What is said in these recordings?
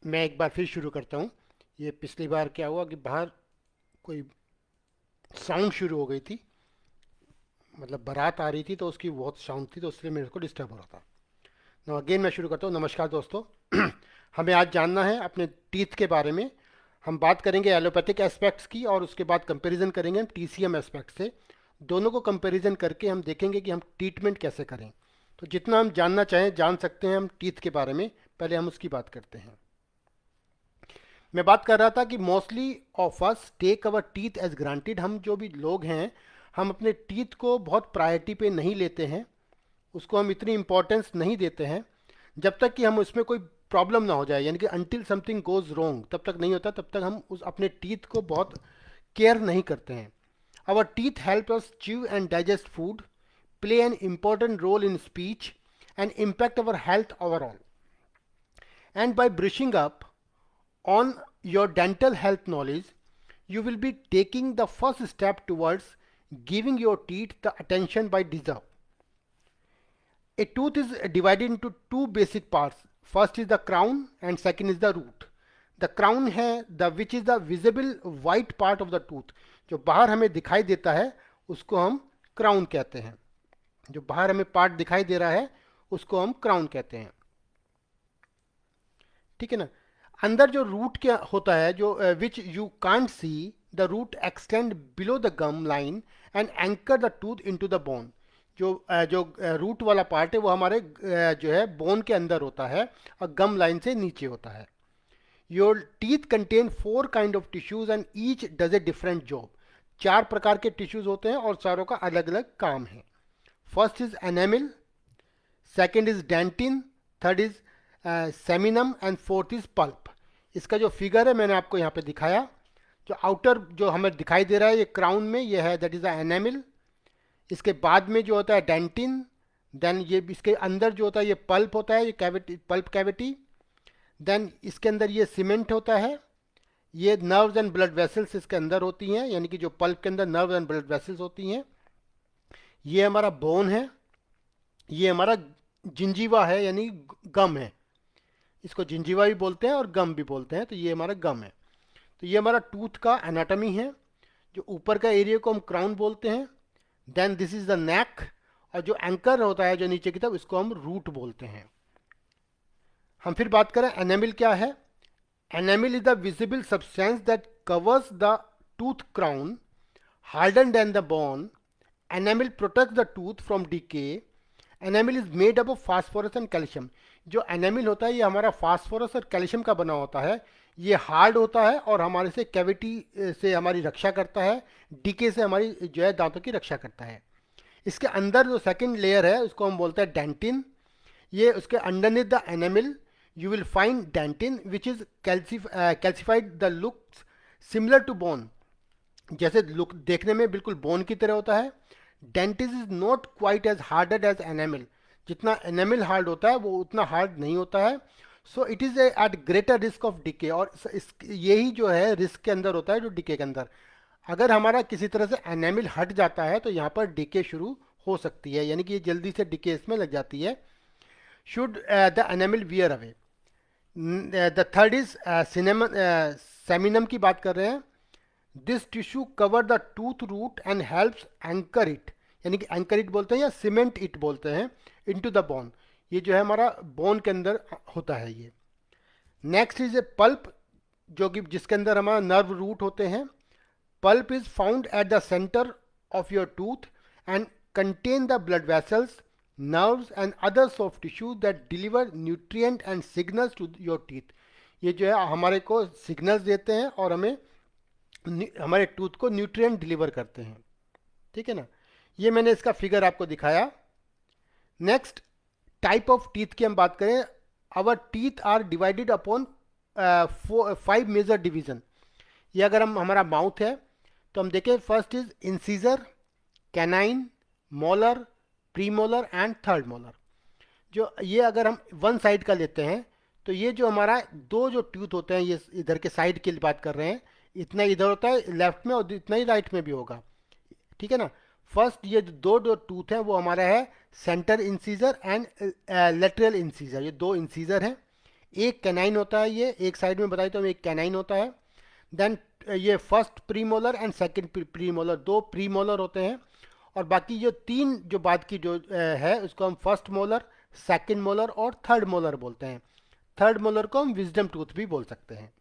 मैं एक बार फिर शुरू करता हूँ। ये पिछली बार क्या हुआ कि बाहर कोई साउंड शुरू हो गई थी, मतलब बारात आ रही थी तो उसकी बहुत साउंड थी, तो इसलिए मेरे को डिस्टर्ब हो रहा था। नो अगेन मैं शुरू करता हूँ। नमस्कार दोस्तों। हमें आज जानना है अपने टीथ के बारे में। हम बात करेंगे एलोपैथिक एस्पेक्ट्स की और उसके बाद कंपैरिजन करेंगे हम टीसीएम एस्पेक्ट से। दोनों को कंपैरिजन करके हम देखेंगे कि हम ट्रीटमेंट कैसे करें। तो जितना हम जानना चाहें जान सकते हैं हम टीथ के बारे में। पहले हम उसकी बात करते हैं। मैं बात कर रहा था कि mostly of us take our teeth as granted. हम जो भी लोग हैं, हम अपने टीथ को बहुत प्रायोरिटी पे नहीं लेते हैं, उसको हम इतनी इम्पोर्टेंस नहीं देते हैं जब तक कि हम उसमें कोई प्रॉब्लम ना हो जाए, यानी कि अनटिल समथिंग गोज रोंग तब तक नहीं होता, तब तक हम उस अपने टीथ को बहुत केयर नहीं करते हैं। Our teeth help us chew and digest food, play an important role in speech and impact our health overall. And by brushing up on your dental health knowledge, you will be taking the first step towards giving your teeth the attention by deserve. A tooth is divided into two basic parts. First is the crown and second is the root. The crown है the which is the visible white part of the tooth. जो बाहर हमें दिखाई देता है उसको हम crown कहते हैं। जो बाहर हमें पार्ट दिखाई दे रहा है उसको हम क्राउन कहते हैं। ठीक है ना। अंदर जो रूट क्या होता है, जो which you can't see, the root extend below the gum line and anchor the tooth into the bone. जो रूट वाला पार्ट है वो हमारे जो है बोन के अंदर होता है और गम लाइन से नीचे होता है। Your teeth contain four kind of tissues and each does a different job. चार प्रकार के टिश्यूज होते हैं और चारों का अलग अलग काम है। First is enamel, second is dentin, third is cementum and fourth is pulp. इसका जो फिगर है मैंने आपको यहाँ पे दिखाया। जो आउटर जो हमें दिखाई दे रहा है ये क्राउन में ये है, दैट इज द एनेमिल। इसके बाद में जो होता है डेंटिन, देन ये इसके अंदर जो होता है ये पल्प होता है, ये कैविटी, पल्प कैविटी। देन इसके अंदर ये सीमेंट होता है। ये नर्व्स एंड ब्लड वेसल्स इसके अंदर होती हैं, यानी कि जो पल्प के अंदर नर्व्स एंड ब्लड वेसल्स होती हैं। ये हमारा बोन है। ये हमारा जिंजीवा है, यानी गम है। इसको जिंजीवा भी बोलते हैं और गम भी बोलते हैं, तो ये हमारा गम है। तो ये हमारा टूथ का एनाटॉमी है। जो ऊपर का एरिया को हम क्राउन बोलते हैं। Then this is the neck, और जो एंकर होता है जो नीचे की तरफ, इसको हम रूट बोलते हैं। हम फिर बात करें एनेमिल क्या है। Enamel is the visible substance that covers the tooth crown, harder than the bone. Enamel protect the tooth from decay. Enamel is made up of phosphorus and calcium. जो एनेमिल होता है ये हमारा फास्फोरस और calcium का बना होता है। ये हार्ड होता है और हमारे से कैविटी से हमारी रक्षा करता है, डीके से हमारी जो है दांतों की रक्षा करता है। इसके अंदर जो सेकंड लेयर है उसको हम बोलते हैं डेंटिन। ये उसके underneath the enamel you will find dentin which is calcified the looks similar to bone. जैसे लुक देखने में बिल्कुल बोन की तरह होता है। Dentin is not quite as hard as enamel. जितना एनेमिल हार्ड होता है वो उतना हार्ड नहीं होता है। So it is at greater risk of decay, और यही जो है रिस्क के अंदर होता है, जो डिके के अंदर। अगर हमारा किसी तरह से एनेमिल हट जाता है तो यहाँ पर डिके शुरू हो सकती है, यानी कि ये जल्दी से डिके इसमें लग जाती है। Should the enamel wear away. The third is cementum की बात कर रहे हैं। This tissue cover the tooth root and helps anchor it, यानी कि एंकर इट बोलते हैं या सीमेंट इट बोलते हैं, इनटू द बोन। ये जो है हमारा बोन के अंदर होता है ये। नेक्स्ट इज ए पल्प, जो कि जिसके अंदर हमारा नर्व रूट होते हैं। Pulp is found at the centre of your tooth and contain the blood vessels, nerves and other soft tissues that deliver nutrient and signals to your teeth। ये जो है हमारे को सिग्नल्स देते हैं और हमें हमारे टूथ को न्यूट्रिएंट डिलीवर करते हैं। ठीक है ना। ये मैंने इसका फिगर आपको दिखाया। नेक्स्ट टाइप ऑफ टीथ की हम बात करें। Our teeth are divided upon 5 major division. ये अगर हम हमारा माउथ है तो हम देखें, first is incisor, canine, molar, premolar and third molar. जो ये अगर हम वन साइड का लेते हैं तो ये जो हमारा दो जो टूथ होते हैं, ये इधर के साइड की बात कर रहे हैं, इतना इधर होता है लेफ्ट में और इतना ही राइट में भी होगा। ठीक है ना। फर्स्ट ये दो जो टूथ है वो हमारा है centre incisor and lateral incisor. ये दो इंसीजर हैं। एक कैनाइन होता है, ये एक साइड में बताई तो हमें एक कैनाइन होता है। देन ये first premolar and second premolar, दो प्रीमोलर होते हैं। और बाकी जो तीन जो बाद की जो है उसको हम फर्स्ट मोलर, सेकंड मोलर और थर्ड मोलर बोलते हैं। थर्ड मोलर को हम विजडम टूथ भी बोल सकते हैं।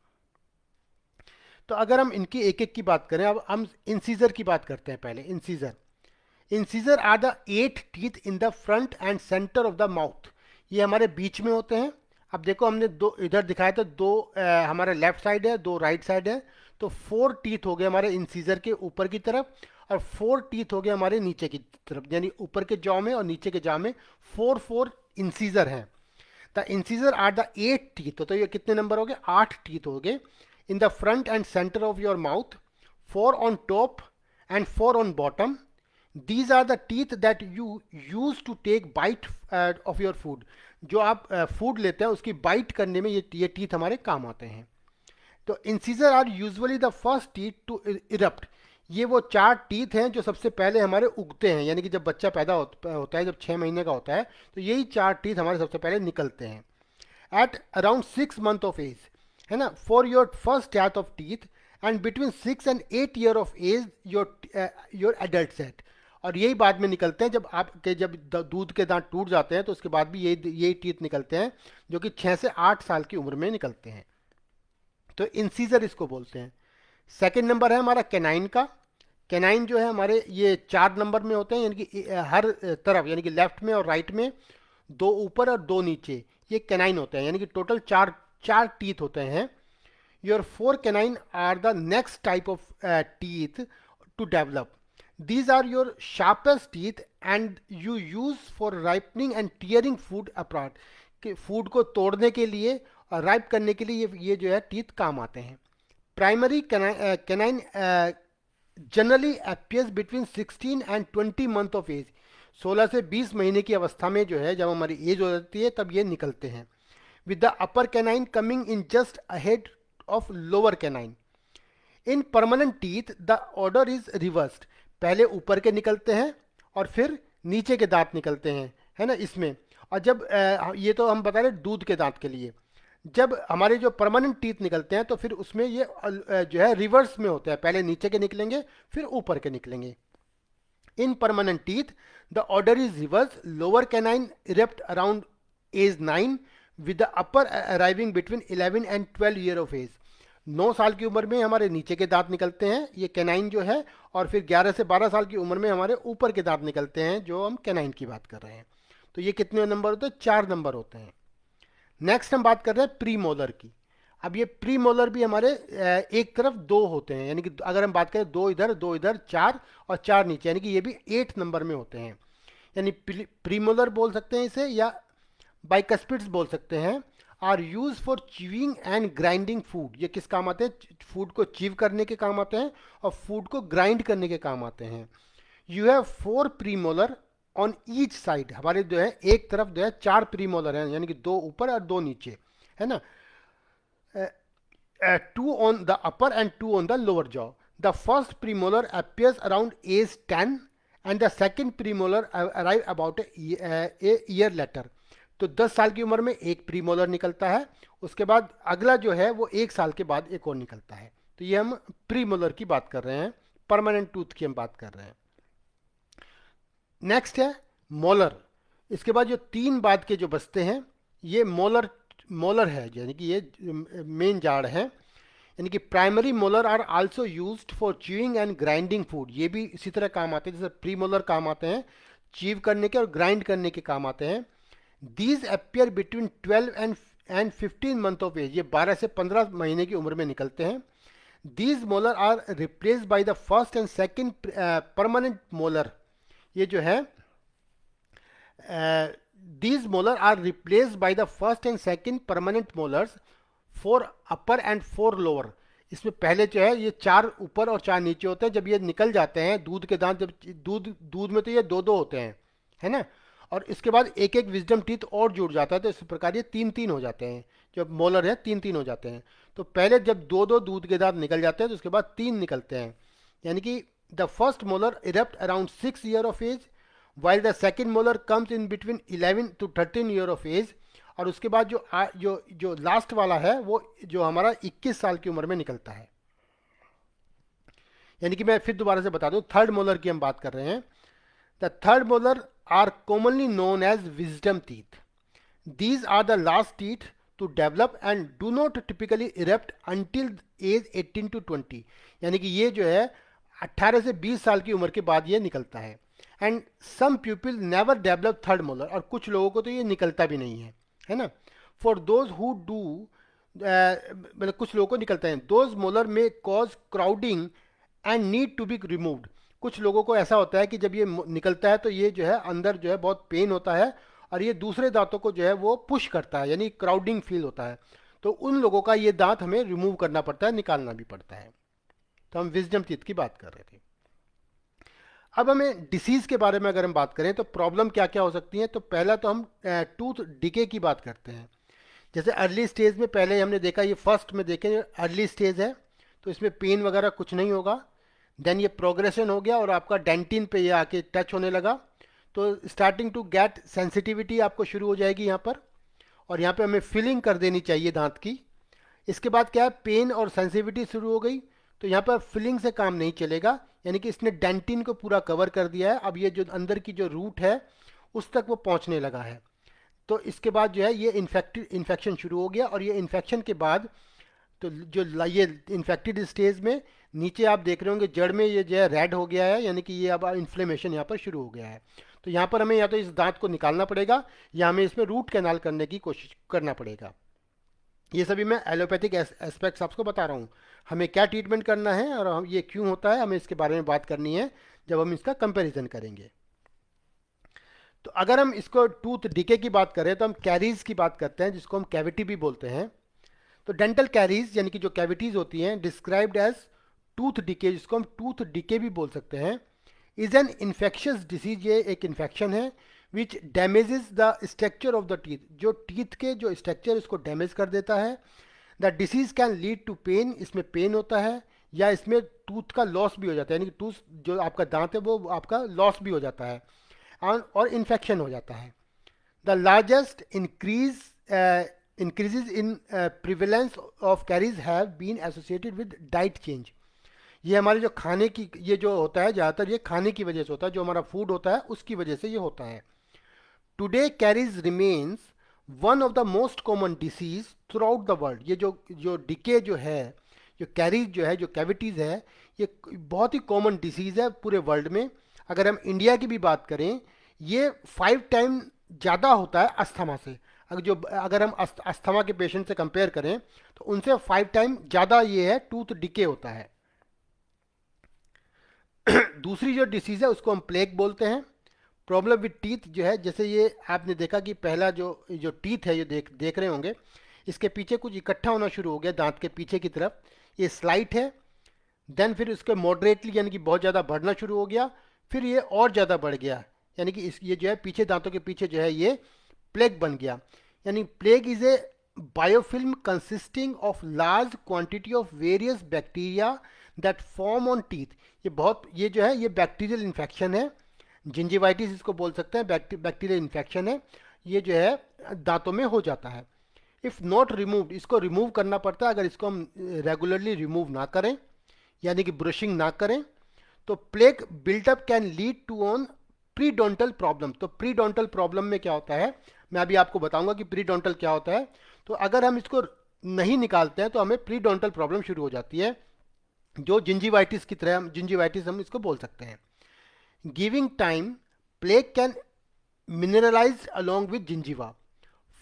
तो अगर हम इनकी एक एक की बात करें, अब हम इंसीजर की बात करते हैं पहले। Incisor, incisor are the 8 teeth in the front and centre of the mouth. ये हमारे बीच में होते हैं। अब देखो हमने दो इधर दिखाया था, दो हमारे लेफ्ट साइड है, दो राइट साइड है। तो 4 टीथ हो गए हमारे इंसीजर के ऊपर की तरफ, और 4 टीथ हो गए हमारे नीचे की तरफ, यानी ऊपर के जॉ में और नीचे के जॉ में 4 इंसीजर हैं। The incisor are the 8 teeth, तो ये कितने नंबर हो गए? 8 टीथ हो गए इन the front and centre of your mouth, 4 on top and 4 on bottom. These are the teeth that you use to take bite of your food. जो आप food लेते हैं उसकी बाइट करने में ये टीथ हमारे काम आते हैं। तो incisor are usually the first teeth to erupt. ये वो 4 टीथ हैं जो सबसे पहले हमारे उगते हैं, यानी कि जब बच्चा पैदा होता है, जब 6 महीने का होता है, तो यही 4 टीथ हमारे सबसे पहले निकलते हैं at around 6 month of age, है ना, for your first set of teeth, and between 6 and 8 year of age your adult set. और यही बाद में निकलते हैं, जब आपके जब दूध के दांत टूट जाते हैं तो उसके बाद भी यही टीथ निकलते हैं, जो कि 6 से 8 साल की उम्र में निकलते हैं। तो इंसीजर इसको बोलते हैं। सेकंड नंबर है हमारा कैनाइन का। कैनाइन जो है हमारे ये 4 नंबर में होते हैं, यानी कि हर तरफ, यानी कि लेफ्ट में और राइट में 2 ऊपर और 2 नीचे, ये कैनाइन होते हैं, यानी कि टोटल 4 टीथ होते हैं। Your 4 canine are the next type of teeth to develop. These are your sharpest teeth and you use for ripening and tearing food apart. कि फूड को तोड़ने के लिए और राइप करने के लिए ये जो है टीथ काम आते हैं। Primary canine generally appears between 16 and 20 month of age. 16 से 20 महीने की अवस्था में जो है, जब हमारी एज हो जाती है तब ये निकलते हैं। With the upper canine coming in just ahead of lower canine. In permanent teeth the order is reversed. पहले ऊपर के निकलते हैं और फिर नीचे के दांत निकलते हैं, है ना, इसमें। और जब ये तो हम बता रहे दूध के दांत के लिए, जब हमारे जो परमानेंट टीथ निकलते हैं तो फिर उसमें ये जो है रिवर्स में होता है, पहले नीचे के निकलेंगे फिर ऊपर के निकलेंगे। In permanent teeth the order is reverse, lower canine erupt around age 9 with the upper arriving between 11 and 12 year of age. 9 साल की उम्र में हमारे नीचे के दांत निकलते हैं, ये कैनाइन जो है, और फिर 11 से 12 साल की उम्र में हमारे ऊपर के दांत निकलते हैं, जो हम कैनाइन की बात कर रहे हैं। तो ये कितने नंबर होते हैं? 4 नंबर होते हैं। नेक्स्ट हम बात कर रहे हैं प्री मोलर की। अब ये प्री मोलर भी हमारे एक तरफ 2 होते हैं, यानी कि अगर हम बात करें 2 इधर 2 इधर, 4 और 4 नीचे, यानी कि ये भी 8 नंबर में होते हैं। यानी प्री मोलर बोल सकते हैं इसे, या बाइकस्पिड्स बोल सकते हैं। Are use for chewing and grinding food. ये किस काम आते हैं? फूड को च्यूव करने के काम आते हैं और फूड को ग्राइंड करने के काम आते हैं। You have 4 premolar on each side. हमारे जो है एक तरफ जो है 4 प्रीमोलर हैं, यानी कि 2 ऊपर और 2 नीचे, है ना। 2 on the upper and 2 on the lower jaw. The first premolar appears around age 10 and the second premolar arrive about a year later. तो 10 साल की उम्र में एक प्रीमोलर निकलता है, उसके बाद अगला जो है वो 1 साल के बाद एक और निकलता है। तो ये हम प्रीमोलर की बात कर रहे हैं, परमानेंट टूथ की हम बात कर रहे हैं। नेक्स्ट है मोलर। इसके बाद जो 3 बाद के जो बचते हैं, ये मोलर है, यानी कि ये मेन जाड़ है। यानी कि primary molar are also used for chewing and grinding food. ये भी इसी तरह काम आते हैं जैसे प्रीमोलर काम आते हैं, च्यूव करने के और ग्राइंड करने के काम आते हैं। These appear between 12 and 15 month of age। ये 12 से 15 महीने की उम्र में निकलते हैं। These molar are replaced by the first and second permanent molar। ये जो है these molar are replaced by the first and second permanent molars for upper and for lower। इसमें पहले जो है ये 4 ऊपर और 4 नीचे होते हैं। जब ये निकल जाते हैं दूध के दांत, जब दूध में तो ये 2 होते हैं, है ना, और इसके बाद एक एक विजडम टीथ और जुड़ जाता है, तो इस प्रकार ये 3 हो जाते हैं। जब मोलर है 3 हो जाते हैं। तो पहले जब 2 दूध के दांत निकल जाते हैं तो उसके बाद 3 निकलते हैं। यानी कि the first molar erupt around 6 year of age, while the second molar comes in between 11 to 13 year of age. और उसके बाद जो लास्ट वाला है वो जो हमारा 21 साल की उम्र में निकलता है। यानी कि मैं फिर दोबारा से बता दूं, थर्ड मोलर की हम बात कर रहे हैं। The third molar are commonly known as wisdom teeth. These are the last teeth to develop and do not typically erupt until age 18 to 20। यानी कि ये जो है 18 से 20 साल की उम्र के बाद ये निकलता है। And some people never develop third molar, और कुछ लोगों को तो ये निकलता भी नहीं है ना। फॉर दोज हु डू, मतलब कुछ लोगों को निकलता है। Those molar may cause crowding and need to be removed. कुछ लोगों को ऐसा होता है कि जब ये निकलता है तो ये जो है अंदर जो है बहुत पेन होता है और ये दूसरे दांतों को जो है वो पुश करता है, यानी क्राउडिंग फील होता है। तो उन लोगों का ये दांत हमें रिमूव करना पड़ता है, निकालना भी पड़ता है। तो हम विजडम टीथ की बात कर रहे थे। अब हमें डिसीज के बारे में अगर हम बात करें तो प्रॉब्लम क्या क्या हो सकती है। तो पहला तो हम टूथ डिके की बात करते हैं। जैसे अर्ली स्टेज में पहले हमने देखा, ये फर्स्ट में देखें अर्ली स्टेज है तो इसमें पेन वगैरह कुछ नहीं होगा। देन ये प्रोग्रेशन हो गया और आपका डेंटिन पे ये आके टच होने लगा, तो स्टार्टिंग टू गेट सेंसिटिविटी आपको शुरू हो जाएगी यहाँ पर, और यहाँ पे हमें फिलिंग कर देनी चाहिए दांत की। इसके बाद क्या है, पेन और सेंसिटिविटी शुरू हो गई, तो यहाँ पर फिलिंग से काम नहीं चलेगा, यानी कि इसने डेंटिन को पूरा कवर कर दिया है। अब ये जो अंदर की जो रूट है उस तक वो पहुँचने लगा है। तो इसके बाद जो है ये इन्फेक्शन शुरू हो गया, और ये इन्फेक्शन के बाद तो जो ये इन्फेक्टेड स्टेज में नीचे आप देख रहे होंगे जड़ में ये जो है रेड हो गया है, यानी कि ये अब इन्फ्लेमेशन यहाँ पर शुरू हो गया है। तो यहाँ पर हमें या तो इस दांत को निकालना पड़ेगा या हमें इसमें रूट कैनाल करने की कोशिश करना पड़ेगा। ये सभी मैं एलोपैथिक एस्पेक्ट्स आपको बता रहा हूँ, हमें क्या ट्रीटमेंट करना है और हम ये क्यों होता है, हमें इसके बारे में बात करनी है जब हम इसका कंपैरिजन करेंगे। तो अगर हम इसको टूथ डिके की बात करें तो हम कैरीज की बात करते हैं, जिसको हम कैविटी भी बोलते हैं। तो डेंटल कैरीज यानी कि जो कैविटीज होती हैं, डिस्क्राइब्ड एज टूथ डिके, जिसको हम टूथ डिके भी बोल सकते हैं, इज एन इन्फेक्शियस डिसीज। ये एक इन्फेक्शन है which damages the structure of the teeth, जो टीथ के जो स्ट्रक्चर इसको डैमेज कर देता है। The disease can lead to pain, इसमें पेन होता है, या इसमें टूथ का लॉस भी हो जाता है, यानी कि टूथ जो आपका दांत है वो आपका लॉस भी हो जाता है और इन्फेक्शन हो जाता है। The largest increases in prevalence of caries have been associated with diet change। ये हमारे जो खाने की ये जो होता है ज़्यादातर ये खाने की वजह से होता है, जो हमारा फूड होता है उसकी वजह से ये होता है। Today carries remains one of the most common disease through out the world. ये जो डिके जो है, जो कैरीज जो है, जो कैविटीज़ है, ये बहुत ही कॉमन डिसीज़ है पूरे वर्ल्ड में। अगर हम इंडिया की भी बात करें, ये 5 टाइम ज़्यादा होता है अस्थमा से। अगर हम अस्थमा के पेशेंट से कंपेयर करें तो उनसे 5 टाइम ज़्यादा ये है टूथ डिके होता है। दूसरी जो डिसीज़ है उसको हम प्लेग बोलते हैं। प्रॉब्लम विद टीथ जो है, जैसे ये आपने देखा कि पहला जो टीथ है, ये देख रहे होंगे, इसके पीछे कुछ इकट्ठा होना शुरू हो गया दांत के पीछे की तरफ, ये स्लाइट है। देन फिर इसके मॉडरेटली यानी कि बहुत ज़्यादा बढ़ना शुरू हो गया, फिर ये और ज़्यादा बढ़ गया, यानी कि ये जो है पीछे दांतों के पीछे जो है ये प्लेग बन गया। यानी plague is a biofilm consisting of large quantity of various bacteria that form on teeth. ये जो है ये बैक्टीरियल इन्फेक्शन है, जिंजिवाइटिस इसको बोल सकते हैं, बैक्टीरियल इन्फेक्शन है, ये जो है दांतों में हो जाता है। इफ़ नॉट रिमूव्ड, इसको रिमूव करना पड़ता है। अगर इसको हम रेगुलरली रिमूव ना करें यानी कि ब्रशिंग ना करें तो plaque buildup can lead to on periodontal problem. तो प्रीडोंटल प्रॉब्लम में क्या होता है, मैं अभी आपको बताऊंगा कि प्रीडोंटल क्या होता है। तो अगर हम इसको नहीं निकालते हैं तो हमें प्रीडोंटल प्रॉब्लम शुरू हो जाती है, जो जिंजिवाइटिस की तरह, जिंजिवाइटिस हम इसको बोल सकते हैं। Giving time plaque can mineralize along with gingiva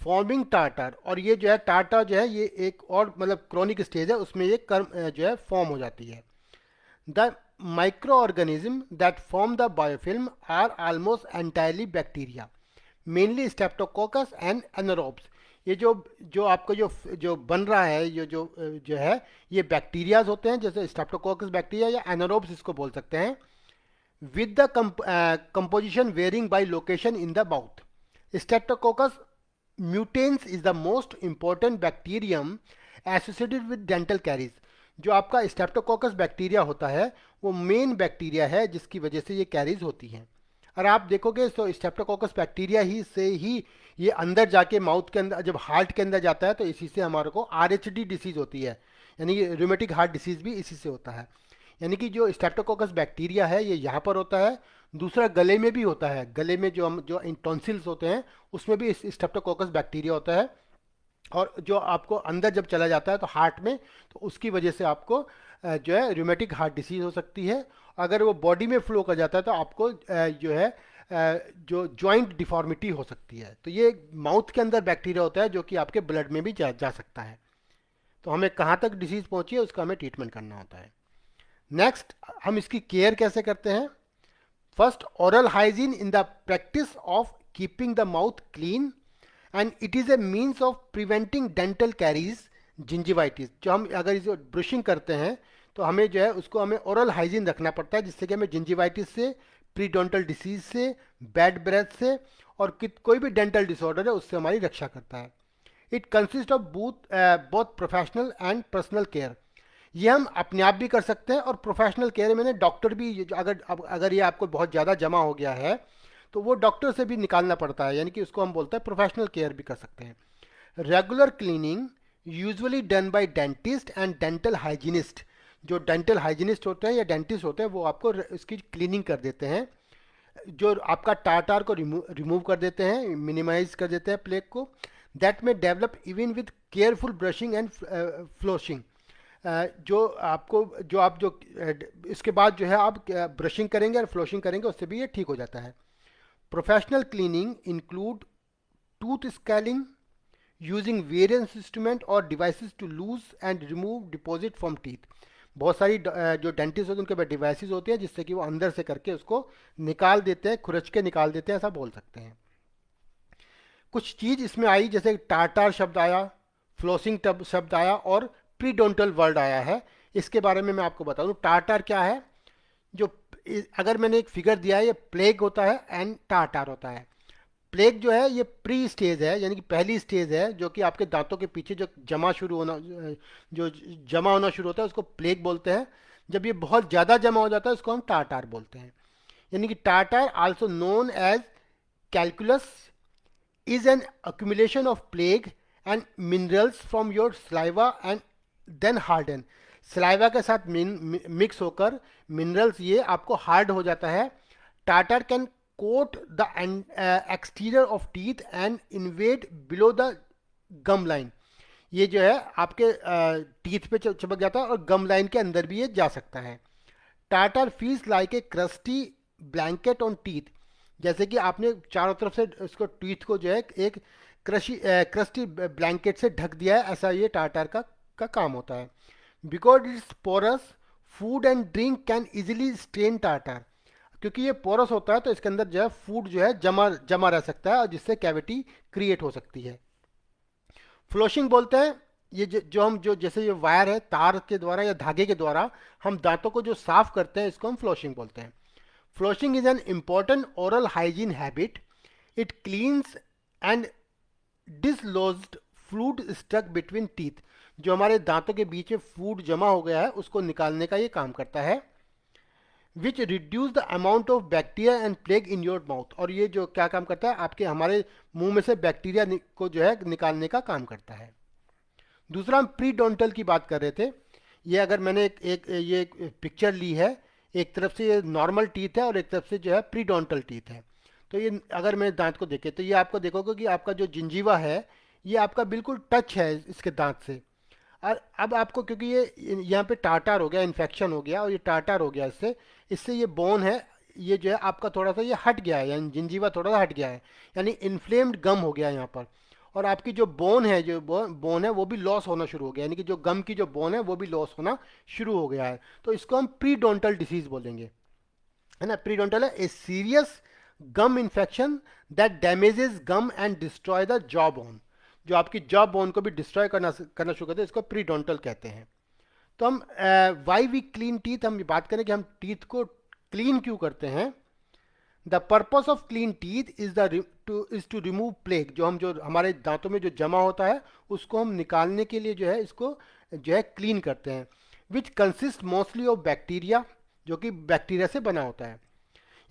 forming tartar, और ये जो है टार्टर जो है ये एक और मतलब क्रोनिक स्टेज है, उसमें ये जो है फॉर्म हो जाती है। The microorganism that form the biofilm are almost entirely bacteria, mainly streptococcus and anaerobes. ये जो आपको जो बन रहा है, ये जो है ये बैक्टीरियाज होते हैं, जैसे स्टेप्टोकोकस बैक्टीरिया या एनारोब्स इसको बोल सकते हैं। With the composition varying by location in the mouth. Streptococcus mutans is the most important bacterium associated with dental caries. जो आपका स्टेप्टोकोकस बैक्टीरिया होता है वो मेन बैक्टीरिया है जिसकी वजह से ये कैरीज होती हैं। और आप देखोगे तो स्ट्रेप्टोकोकस बैक्टीरिया ही से ही ये अंदर जाके माउथ के अंदर, जब हार्ट के अंदर जाता है तो इसी से हमारे को आरएचडी डिसीज होती है, यानी कि रूमेटिक हार्ट डिसीज भी इसी से होता है। यानी कि जो स्ट्रेप्टोकोकस बैक्टीरिया है ये यहाँ पर होता है, दूसरा गले में भी होता है, गले में जो हम जो टॉन्सिल्स होते हैं उसमें भी स्ट्रेप्टोकोकस बैक्टीरिया होता है, और जो आपको अंदर जब चला जाता है तो हार्ट में, तो उसकी वजह से आपको जो है रूमेटिक हार्ट डिसीज हो सकती है। अगर वो बॉडी में फ्लो कर जाता है तो आपको जो है जो जॉइंट डिफॉर्मिटी हो सकती है। तो ये माउथ के अंदर बैक्टीरिया होता है जो कि आपके ब्लड में भी जा सकता है। तो हमें कहाँ तक डिसीज पहुंची है उसका हमें ट्रीटमेंट करना होता है। नेक्स्ट, हम इसकी केयर कैसे करते हैं? First, oral hygiene in the practice of keeping the mouth clean and it is a means of preventing dental caries gingivitis. जो हम अगर इसे ब्रशिंग करते हैं तो हमें जो है उसको हमें ओरल हाइजीन रखना पड़ता है, जिससे कि हमें जिंजिवाइटिस से, प्रीडोंटल डिसीज से, बैड ब्रेथ से और कोई भी डेंटल डिसऑर्डर है उससे हमारी रक्षा करता है। It consist of both professional and personal care. ये हम अपने आप भी कर सकते हैं और प्रोफेशनल केयर में डॉक्टर भी, अगर ये आपको बहुत ज़्यादा जमा हो गया है तो वो डॉक्टर से भी निकालना पड़ता है, यानी कि उसको हम बोलते हैं प्रोफेशनल केयर भी कर सकते हैं। Regular cleaning usually done by dentist and dental hygienist. जो डेंटल हाइजीनिस्ट होते हैं या डेंटिस्ट होते हैं वो आपको इसकी क्लीनिंग कर देते हैं, जो आपका टाटार को रिमूव कर देते हैं, मिनिमाइज कर देते हैं प्लेग को। दैट में develop even with careful brushing and flossing. जो आप इसके बाद जो है आप ब्रशिंग करेंगे और फ्लोशिंग करेंगे उससे भी ये ठीक हो जाता है। Professional cleaning include tooth scaling using various instrument और devices to loose and remove deposit from teeth. बहुत सारी जो डेंटिस्ट होते हैं उनके पास डिवाइसेस होती हैं जिससे कि वो अंदर से करके उसको निकाल देते हैं, खुरच के निकाल देते हैं, ऐसा बोल सकते हैं। कुछ चीज़ इसमें आई, जैसे टाटार शब्द आया, फ्लोसिंग शब्द आया और प्रीडोंटल वर्ड आया है। इसके बारे में मैं आपको बता दूं, टाटार क्या है। जो अगर मैंने एक फिगर दिया है, ये प्लेग होता है एंड टाटार होता है। प्लेग जो है ये प्री स्टेज है, यानी कि पहली स्टेज है, जो कि आपके दांतों के पीछे जो जमा होना शुरू होता है उसको प्लेग बोलते हैं। जब ये बहुत ज़्यादा जमा हो जाता है उसको हम टाटार बोलते हैं। यानी कि tartar, also known as calculus, is an accumulation of plague and minerals from your saliva and then harden। saliva के साथ मिक्स होकर मिनरल्स ये आपको हार्ड हो जाता है। Tartar can coat the exterior of teeth and invade below the gum line. ये जो है आपके टीथ पे चिपक जाता है और गम लाइन के अंदर भी ये जा सकता है। Tartar feels like a crusty blanket on teeth. जैसे कि आपने चारों तरफ से उसको टीथ को जो है एक क्रस्टी ब्लैंकेट से ढक दिया है, ऐसा ये टाटार का काम होता है। Because it's porous, food and drink can easily stain tartar. क्योंकि ये पोरस होता है तो इसके अंदर जो है फूड जो है जमा रह सकता है और जिससे कैविटी क्रिएट हो सकती है। फ्लोशिंग बोलते हैं ये जो हम जैसे ये वायर है, तार के द्वारा या धागे के द्वारा हम दांतों को जो साफ करते हैं इसको हम फ्लोशिंग बोलते हैं। Flossing is an important oral hygiene habit. It cleans and dislodged fluid stuck between teeth। जो हमारे दांतों के बीच में फूड जमा हो गया है उसको निकालने का ये काम करता है। Which reduce the amount of bacteria and plague in your mouth। और ये जो क्या काम करता है, आपके हमारे मुंह में से बैक्टीरिया को जो है निकालने का काम करता है। दूसरा, हम प्रीडोंटल की बात कर रहे थे। ये अगर मैंने एक पिक्चर ली है, एक तरफ से ये नॉर्मल टीथ है और एक तरफ से जो है प्रीडोंटल टीथ है। तो ये अगर मैं दांत को देखे तो ये आपको देखोगे कि आपका जो जिंजीवा है ये आपका बिल्कुल टच है इसके दांत से। और अब आपको, क्योंकि ये यहाँ पे टाटार हो गया, इन्फेक्शन हो गया और ये टाटार हो गया इससे ये बोन है ये जो है आपका थोड़ा सा ये हट गया है, यानी जिंजीवा थोड़ा सा हट गया है, यानी इन्फ्लेम्ड गम हो गया यहाँ पर। और आपकी जो बोन है वो भी लॉस होना शुरू हो गया, यानी कि जो गम की जो बोन है वो भी लॉस होना शुरू हो गया है। तो इसको हम प्रीडोंटल डिसीज बोलेंगे, है ना। प्रीडोंटल है a serious gum infection that damages gum and destroy the jaw bone. जो आपकी जॉ बोन को भी डिस्ट्रॉय करना शुरू करते हैं, इसको प्रीडोंटल कहते हैं। तो हम वाई वी क्लीन टीथ, हम बात करें कि हम टीथ को क्लीन क्यों करते हैं। The purpose of clean teeth is to remove plaque. जो हमारे दांतों में जो जमा होता है उसको हम निकालने के लिए जो है इसको जो है क्लीन करते हैं। Which consist mostly of bacteria, जो कि बैक्टीरिया से बना होता है।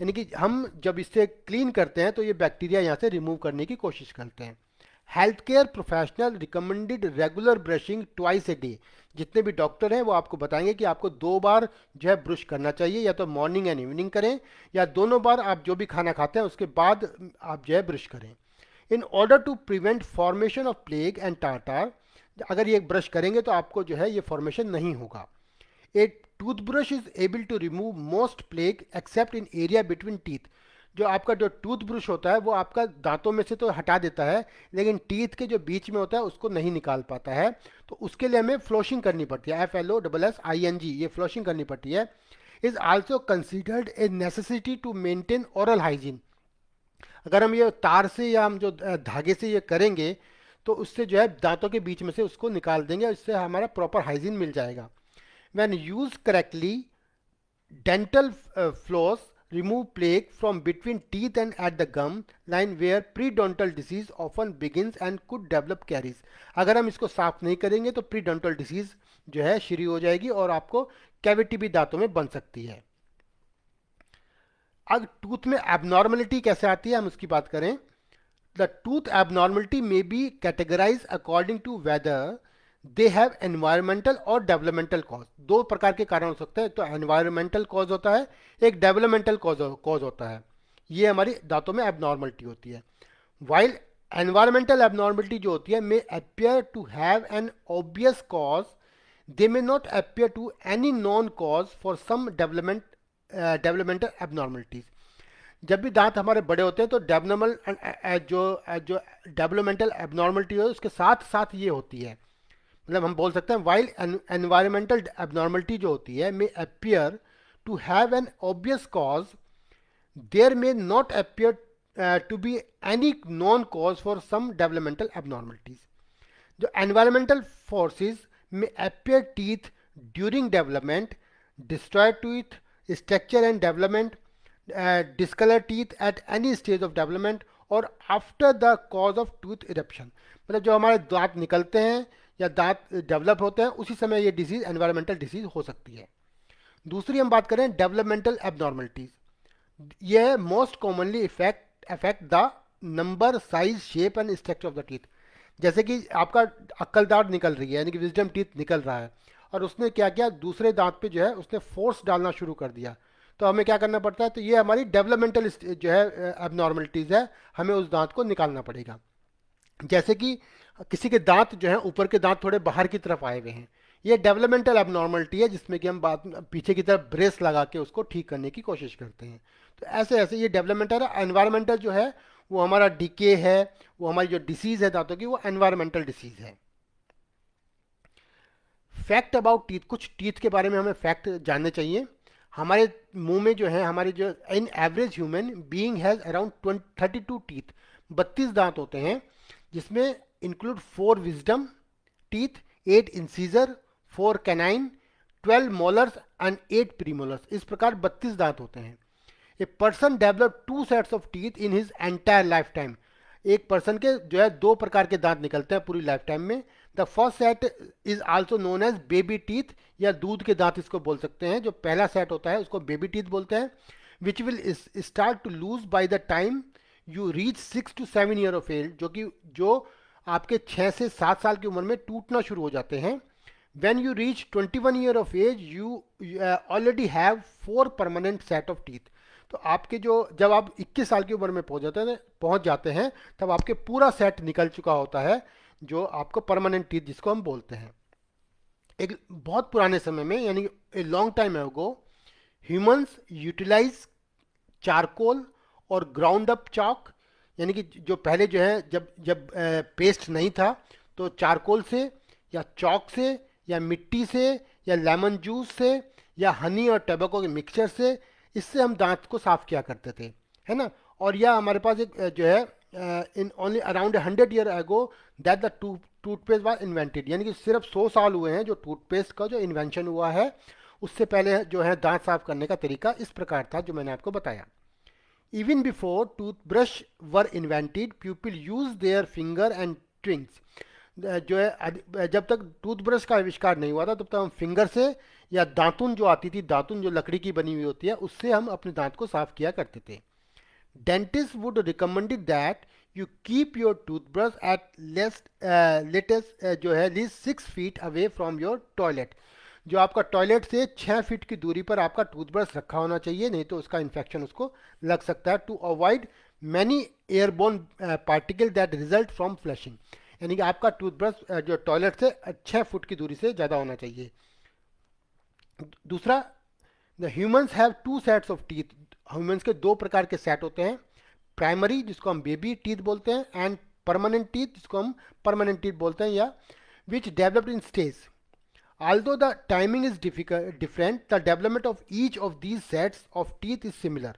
यानी कि हम जब इससे क्लीन करते हैं तो ये बैक्टीरिया यहाँ से रिमूव करने की कोशिश करते हैं। Health care professional recommended regular brushing twice a day. जितने भी डॉक्टर हैं वो आपको बताएंगे कि आपको 2 बार जो है ब्रश करना चाहिए, या तो मॉर्निंग एंड इवनिंग करें, या दोनों बार आप जो भी खाना खाते हैं उसके बाद आप जो है ब्रश करें। In order to prevent formation of plaque and tartar, अगर ये ब्रश करेंगे तो आपको जो है ये फॉर्मेशन नहीं होगा। A toothbrush is able to remove most plaque except in area between teeth. जो आपका जो टूथब्रश होता है वो आपका दांतों में से तो हटा देता है, लेकिन टीथ के जो बीच में होता है उसको नहीं निकाल पाता है। तो उसके लिए हमें फ्लोशिंग करनी पड़ती है, FLOSSING, ये फ्लोशिंग करनी पड़ती है। Is also considered a necessity to maintain oral hygiene. अगर हम ये तार से या हम जो धागे से ये करेंगे तो उससे जो है दांतों के बीच में से उसको निकाल देंगे, इससे हमारा प्रॉपर हाइजीन मिल जाएगा। When use correctly, dental floss remove plaque from between teeth and at the gum line where periodontal disease often begins and could develop caries। अगर हम इसको साफ नहीं करेंगे तो प्रीडोंटल डिसीज जो है शुरू हो जाएगी और आपको कैविटी भी दांतों में बन सकती है। अब टूथ में एबनॉर्मलिटी कैसे आती है हम उसकी बात करें। The tooth abnormality may be categorize according to whether they have environmental or developmental cause. 2 प्रकार के कारण हो सकते हैं, तो एनवायरमेंटल कॉज होता है, एक डेवलपमेंटल कॉज होता है। ये हमारी दांतों में एबनॉर्मलिटी होती है। वाइल एनवायरमेंटल एबनॉर्मलिटी जो होती है may appear to have an obvious cause, they may not appear to any known cause for some developmental abnormalities. जब भी दांत हमारे बड़े होते हैं तो जो डेवलपमेंटल एबनॉर्मलिटी है उसके साथ साथ ये होती है। मतलब हम बोल सकते हैं वाइल एनवायरमेंटल एबनॉर्मलिटी जो होती है may appear to have an obvious cause, there may not appear to be any known cause for some developmental abnormalities. जो environmental forces may appear teeth during development, destroy teeth structure and development, discolour teeth at any stage of development और after the cause of tooth eruption. मतलब जो हमारे दांत निकलते हैं या दांत डेवलप होते हैं उसी समय ये डिजीज एनवायरमेंटल डिजीज हो सकती है। दूसरी हम बात करें डेवलपमेंटल एबनॉर्मलिटीज, ये most commonly affect the number, size, shape and structure of the teeth. जैसे कि आपका अक्कल दांत निकल रही है, यानी कि विजडम टीथ निकल रहा है, और उसने क्या किया, दूसरे दांत पे जो है उसने फोर्स डालना शुरू कर दिया, तो हमें क्या करना पड़ता है, तो ये हमारी डेवलपमेंटल जो है एबनॉर्मलिटीज है, हमें उस दांत को निकालना पड़ेगा। जैसे कि किसी के दांत जो है ऊपर के दांत थोड़े बाहर की तरफ आए हुए हैं, ये डेवलपमेंटल एबनॉर्मलिटी है, जिसमें कि हम पीछे की तरफ ब्रेस लगा के उसको ठीक करने की कोशिश करते हैं। तो ऐसे ऐसे ये डेवलपमेंटल है। एनवायरमेंटल जो है वो हमारा डीके है, वो हमारी जो डिसीज है दांतों की वो एनवायरमेंटल डिसीज है। फैक्ट अबाउट टीथ, कुछ टीथ के बारे में हमें फैक्ट जानने चाहिए। हमारे मुंह में जो है, हमारे जो इन average human being has around 32 teeth, 32 दांत होते हैं, जिसमें include 4 wisdom teeth, 8 incisor, 4 canine, 12 molars and 8 premolars. इस प्रकार 32 दांत होते हैं। A person develop 2 sets of teeth in his entire life time. एक पर्सन के जो है 2 प्रकार के दांत निकलते हैं पूरी लाइफ टाइम में। The first set is also known as baby teeth, या दूध के दांत इसको बोल सकते हैं। जो पहला सेट होता है उसको बेबी टीथ बोलते हैं, which will start to lose by the time you reach 6 to 7 year of age, जो आपके 6 से 7 साल की उम्र में टूटना शुरू हो जाते हैं। When you reach 21 year of age you already have 4 permanent set of teeth. तो आपके जो जब आप 21 साल की उम्र में पहुंच जाते हैं तब आपके पूरा सेट निकल चुका होता है, जो आपको परमानेंट टीथ जिसको हम बोलते हैं। एक बहुत पुराने समय में, यानी a long time ago, humans utilize charcoal और ग्राउंड अप चॉक, यानी कि जो पहले जो है जब पेस्ट नहीं था तो चारकोल से या चॉक से या मिट्टी से या लेमन जूस से या हनी और टैबको के मिक्सचर से, इससे हम दांत को साफ किया करते थे, है ना। और यह हमारे पास एक जो है in only around 100 year ago that the toothpaste was invented, यानी कि सिर्फ 100 साल हुए हैं जो टूथपेस्ट का जो इन्वेंशन हुआ है। उससे पहले जो है दांत साफ करने का तरीका इस प्रकार था जो मैंने आपको बताया। Even before toothbrush were invented, people used their finger and twins। जो है जब तक टूथब्रश का आविष्कार नहीं हुआ था तब तक हम फिंगर से या दातुन जो आती थी, दातुन जो लकड़ी की बनी हुई होती है, उससे हम अपने दांत को साफ किया करते थे। Dentist would recommended that you keep your toothbrush at latest जो है least 6 feet away from your toilet. जो आपका टॉयलेट से 6 फीट की दूरी पर आपका टूथब्रश रखा होना चाहिए, नहीं तो उसका इन्फेक्शन उसको लग सकता है। To avoid many airborne particle that result from flushing, यानी कि आपका टूथब्रश जो टॉयलेट से 6 फुट की दूरी से ज़्यादा होना चाहिए। दूसरा, the humans have 2 sets of teeth. Humans के 2 प्रकार के सेट होते हैं, प्राइमरी जिसको हम बेबी टीथ बोलते हैं, एंड परमानेंट टीथ जिसको हम परमानेंट टीथ बोलते हैं, या which developed in stage. Although the timing is different, the development of each of these sets of teeth is similar.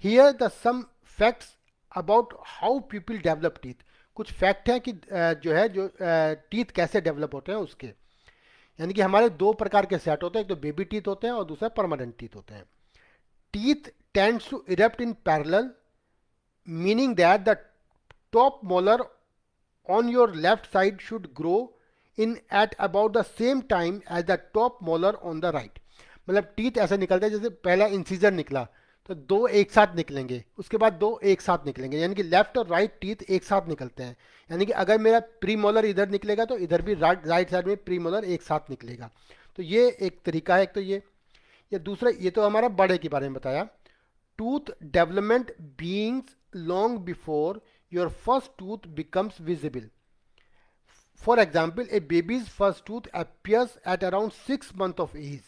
Here the some facts about how people develop teeth. कुछ fact है कि जो है जो teeth कैसे develop होते हैं उसके। यानी कि हमारे 2 प्रकार के सेट होते हैं, एक तो बेबी टीथ होते हैं और दूसरा परमानेंट टीथ होते हैं। Teeth tends to erupt in parallel, meaning that the top molar on your left side should grow in at about the same time as the top molar on the right। मतलब teeth ऐसे निकलते हैं जैसे पहला incisor निकला तो 2 एक साथ निकलेंगे, उसके बाद 2 एक साथ निकलेंगे, यानी कि लेफ्ट और राइट टीथ एक साथ निकलते हैं। यानी कि अगर मेरा प्री मोलर इधर निकलेगा तो इधर भी राइट साइड में प्री मोलर एक साथ निकलेगा। तो ये एक तरीका है। एक तो ये दूसरा, ये तो हमारा बड़े के बारे में बताया। Tooth development beings long before your first tooth becomes visible. For example, a baby's first tooth appears at around 6 months of age,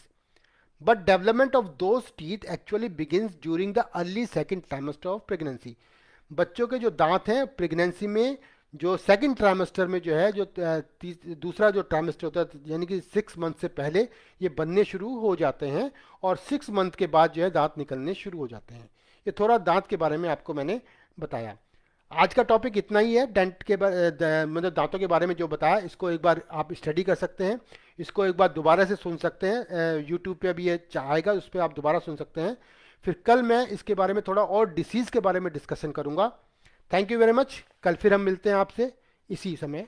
but development of those teeth actually begins during the early second trimester of pregnancy। बच्चों के जो दांत हैं pregnancy में, जो second trimester में जो है, जो दूसरा जो ट्राइमेस्टर होता है, यानी कि 6 मंथ से पहले ये बनने शुरू हो जाते हैं, और 6 मंथ के बाद जो है दांत निकलने शुरू हो जाते हैं। ये थोड़ा दांत के बारे में आपको मैंने बताया। आज का टॉपिक इतना ही है। डेंट के मतलब दांतों के बारे में जो बताया, इसको एक बार आप स्टडी कर सकते हैं, इसको एक बार दोबारा से सुन सकते हैं। यूट्यूब पे अभी ये आएगा, उस पर आप दोबारा सुन सकते हैं। फिर कल मैं इसके बारे में थोड़ा और डिसीज़ के बारे में डिस्कशन करूंगा। Thank you very much. कल फिर हम मिलते हैं आपसे इसी समय।